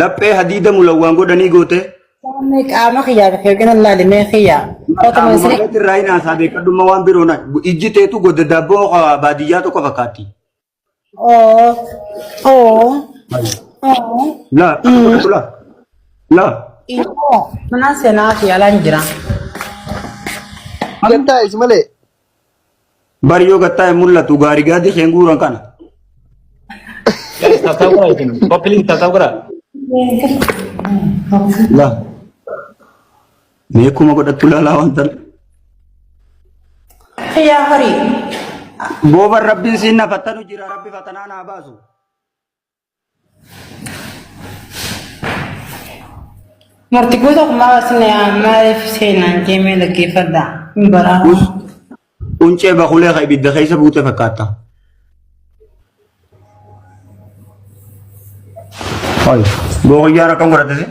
laphee hadiida mulawwaan godhanii goote. Qaama kiyyaa yookiin allaalimee kiyyaa. Qaamummaatti irraa hin haasaa beekadhummaa waan biroon ijji teetu godda daabboo baadiyyaa tokko fakkaatti. La. Mana seenaa fi alaan jira. Gattaa Ismalee. Bariyyoo gattaa mul'atu gaarii gaadii isheen guuran kana. La. Meekuma godhattu laalaa wanta. Kiyyaa horii. Booban rabbiin siin nafattanu jira rabbi fatanaa naa baasu. Murtii guutuu kumaa sinne maaliif seenaan deemee dhaggeeffadha. Hin baraamu. Uncee baqulee ibidda keessa buute fakkaata. Boqoyyaan akkam godhatese?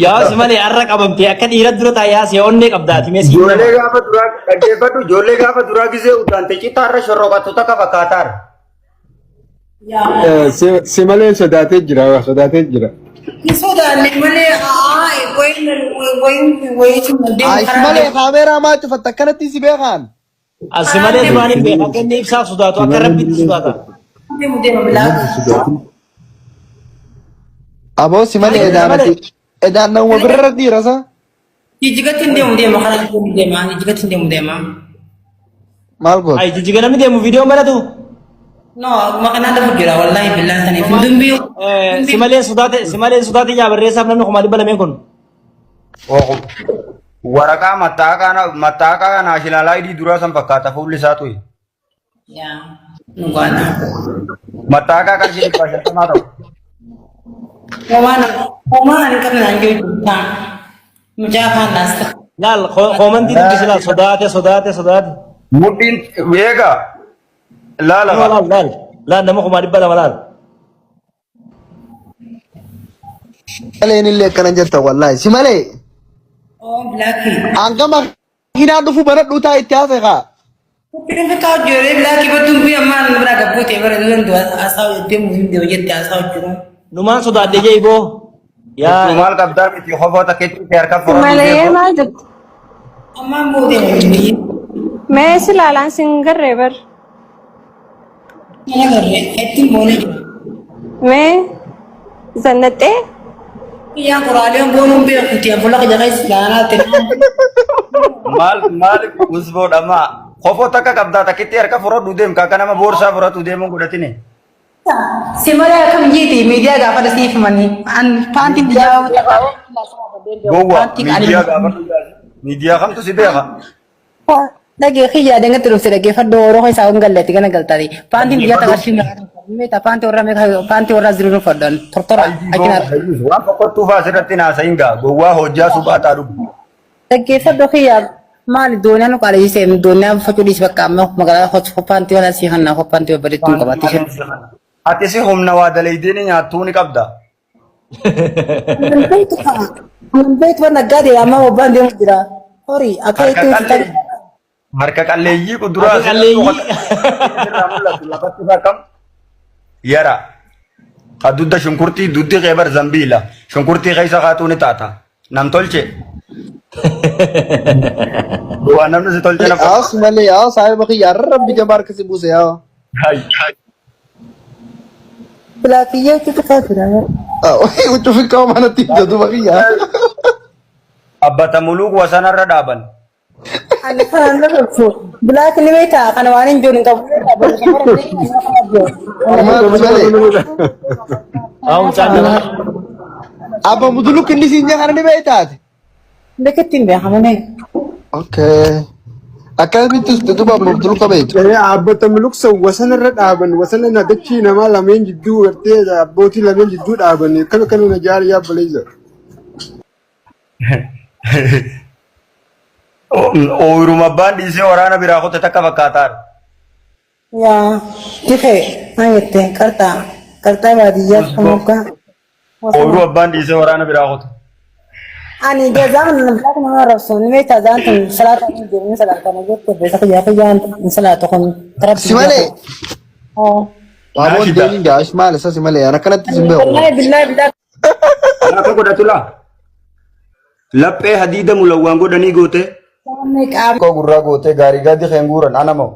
Yaas malee har'a qabamtee akka dhiira dura taa'ee yaasee onnee qabdaati meesii. Ijoollee gaafa duraa dhaggeeffadhu ijoollee gaafa duraa gisee utaante citaarra shorroqattu takka fakkaataar. Simalee sodaatee jira. Sodaanne malee Ismalee kaameeraa maa cufatta akkanatti si beekan. Asi malee duraan beekaa akka inni ibsaaf sodaatu akka rabbitti sodaata. Aboo Simalee edaan nama birra dhiirasa. jijjigatti hin deemu kana jijjigatti hin deemu. Maal goota? Ay jijjiga namni deemu viidiyoo maratu. No, makana dafu jira wallahi billahi tani dumbi Simalee sodaate yaa barreessaaf namni kumaali balameen kun. Waraqaa mattaaqa naashinaal aayidii duraa san fakkaata fuulli isaa tuyi. ya nugana Mattaaqa qarshii dhibba shantamaa ta'u. Omana ni kabna njo ta mujafan nasta Laal koomantii dubbisi laal sodaate. Mudhiin eega laala. Laal nama kumaali balama laal. Simalee illee akkana jirta wallahi. Simalee oh blacki hangama hinaa dhufu bara dhuutaa itti haase kaa. kudin ka jore blacki ba dumbi amma bra gabote bara landu asaw demu hindi wajete asaw juro Numaan sodaadde jee iboo. Yaa Maal qabdaa miti hofoota keetti harka furan. Malee maal jettu? amma mboode ni Mee si laalaan sin garree bar. mana garre etti mboone Mee zannaxee ya qurale mbonu be kuti abula ka jaga islana te Maal usboo dhammaa hofoota akka qabdaa takkitti harka furatu deem kakka nama boorsaa furatu deemuun godhatine. simara kam jiti media ga pada sif mani an panti dijaw Gowwa miidiyaa kamtu si beeka. dage khiya dengan terus dage faddo ro ko sa ngallati kana galtari panti dia ta gashin meta panti ora me panti ora zuru faddan tortora akina Waan boqottuu faasirratti naasaingaa gowwaa hojjaa suphaa taadhu. dage faddo khiya mal dunia no kala yise dunia fakudis bakka ma magala hot panti wala si hanna ko panti bari tun ko bati Ati si humna waa dalaydeen nyaattuu ni qabda. Bait wa nagade amma obande mudira ori akai tu Harka qalleeyyii kuduraa Harka qalleeyyii. lafatti fakkaam. Yara. Ka dudda shunkurtii duddi qeebar zambiila. Shunkurtii keessa kaatuu ni taata. Nam tolche. Waan namni si tolche na Yaa Simalee yaa saahiba kiyyaa rabbi jabaar kasi buuse yaa. Blakiya tu kafira Uccu fikkaa manatti hidhatu bakiyyaa. Abbata muluk wasanarra dhaaban. ani kan na ko black ni beta kan wanin jorin ka Aum canda. Abba muduluk inni siin jahaan ni beektaati. deketin be hamane Okay. Akkamitti duuba muduluk beektu. Dhaabbata muluksa wasanarra dhaaban wasana na dachii namaa lameen jidduu gartee abbootii lameen jidduu dhaaban kan na jaari yaabaleessa. Ooyiruma abbaan dhiisee waraana biraa kutte takka fakkaataadha. ya kife ayete karta badiya kamuka Ooyiruu abbaan dhiisee waraana biraa kutte. ani de zaman black na rasul ni beta zantan salata ni de salata na jette be sa ya yan salata kon tarab Simalee oh Abon benin gash mal sasi male ana kanatti simbe ko. Wallahi billahi billahi. Akka godhatula. Laphee hadiida mulawwaan godhanii goote. Koo gurraa goote gaarii gadi keenguuran anamoo.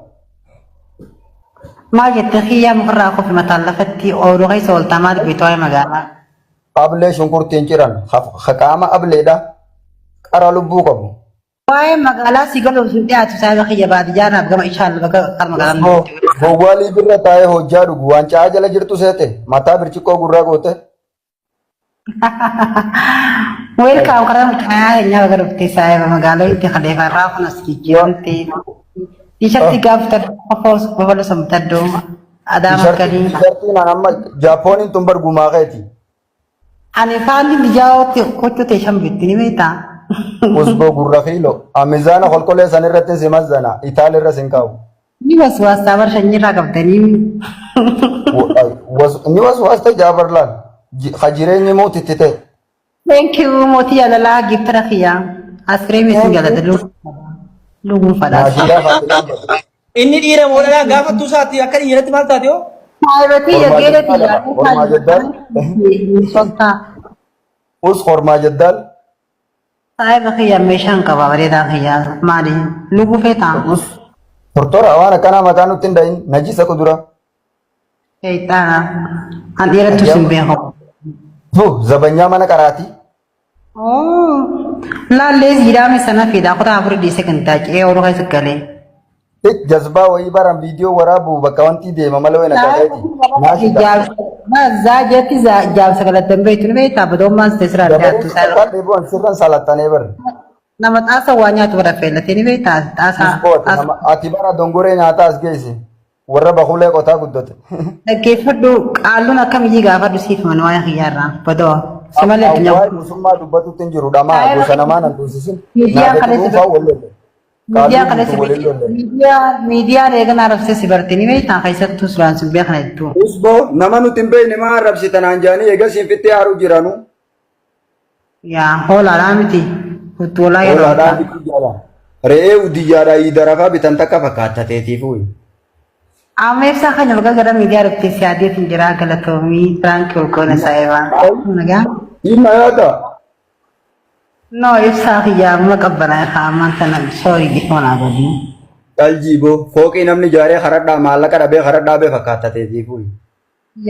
ما جت خيام مرة أخو في مطلفتي أو رغيس والتماد بتوعي مجانا. Ablee shunkurtiin jiran haqaama ableedha qara lubbuu qabu. واي مجالا سيقولوا في الدنيا تساعد خيام بعد جانا بقى إن شاء الله بقى قرم جانا. Gowwaalii birra taa'ee hojjaa dhugu waan caa jala jirtu seete mataa birciqoo gurraa goote. وين كاو قرم كايا إنها بقى ربتي سايبة مجالا إنتي خليفة رافنا سكيجونتي. T-shirt gaaftar qofoos qofola samtaddo adama kali T-shirtiin amma Jaaponiin tun bargumaa keeti. ani faali bijaawti kocho te shambitti ni meeta Usboo gurra kiilo amizaana kolkolee san irratti si mazzana Itaali irra sin kaa'u. ni waswaasa bar shanyira qabdani Ni waswaasta jaabarlaan hajireenyi mootitti ta'e. thank you moti yalala giftara khiya askremi singalada lugu fada Inni dhiira moodhaa gaafa tuusaatti akka dhiiratti maal taate hoo? saayibati yageelati Hormaa jeddaan. sonta Us hormaa jeddaan. saayiba khiya meeshaan qaba bareedaa khiya maali lugu feeta Tortora waan akkanaa maqaa nutti hin dhahin najisa kudura. feetaana an dhiiratu sin beeko Zabanyaa mana qaraati. Oh, laallee jiidhaame sana fiidhaa kutaa afurii dhiisee kan taa'ee yeroo keessa galee. Jazbaa wayii baran viidiyoo waraabu bakka wanti deema malee wayna gaheeti. Zaajetti jaabsa galattan beektu ni beektaa badoomaan sirraa addaattu isaa. Deebi'uun sirran salattanee bar. Nama xaasa waa nyaatu bara feellatee ni beektaa xaasa. Ati bara dongoree nyaataa as geessi. Warra bakulee qotaa guddate. Dhaggeeffadhu qaalluun akkamiyyii gaafadhu siifaman waa'ee xiyyaarraa badoo. Simalee addunyaa. Waa'ee musummaa dubbatutti hin jiru dhamaa gosa namaa nan tuusisin. Miidiyaa eegan arabsee si bartee ni beektaa keessattuu suuraan sin beekan hedduu. Usboo nama nuti hin beekne maa arrabsitan hanjaanii eega siin fittee haaruu jiranu. Yaa hoolaadhaa miti. Hoolaadhaa yeroo. Hoolaadhaa miti jaala. Re'ee udiyyaadhaa idarafaa bitan takka fakkaatateetiifuyi. Amma ibsaa kan yookaan gara miidiyaa irratti siyaadheetiin jira galatoomii Firaanki Olkoona Saayibaa. Nagaa? Dhimma yaada. No, ibsaa kiyyaa amma qabbanaa kaamaan sana soorii gifoonaa godhi. Qaljiiboo fooqii namni ijaaree haradhaa maallaqa dhabee haradhaa bee fakkaatateetiifuyi.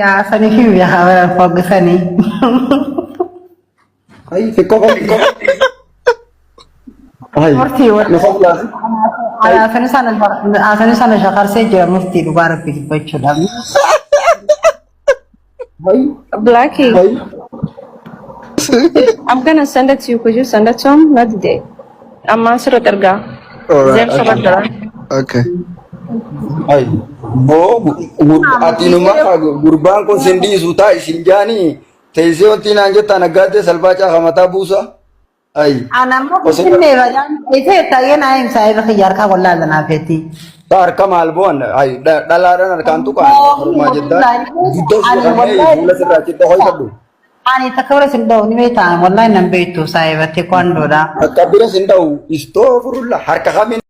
Yaa sanii fi biyya haala foggisanii. Ayi xiqqoo xiqqoo. Murtii asanii sana shakarsee jira murtii dhugaa rabbi dubbachuudhaaf. Blackie, I'm gonna send it to you. Could you send it to him? Not today. I'm answer it erga. Alright. Zem sabar Okay. Ayi boo atiinuma gurbaan kun sindiisu taa isin jaanii teessee wanti naan jettaa naggaatee salphaachaa hamataa buusa. Ayi. Anammoo kunneen baay'een isa taa'ee naa himsaa irra xiyyaar kaa wallaa lanaa feeti. Harka maal boon ayi dhalaadhaan harkaan tuqaan hormaa jeddaan guddoo fuudhamee fuula sirraa citta ho'ifadhu. Ani takka bira sin dha'u ni beektaa wallaa nan beektu saayibattee kwaandoodha. Akka bira sin dha'u istoo furulla harka kamiin.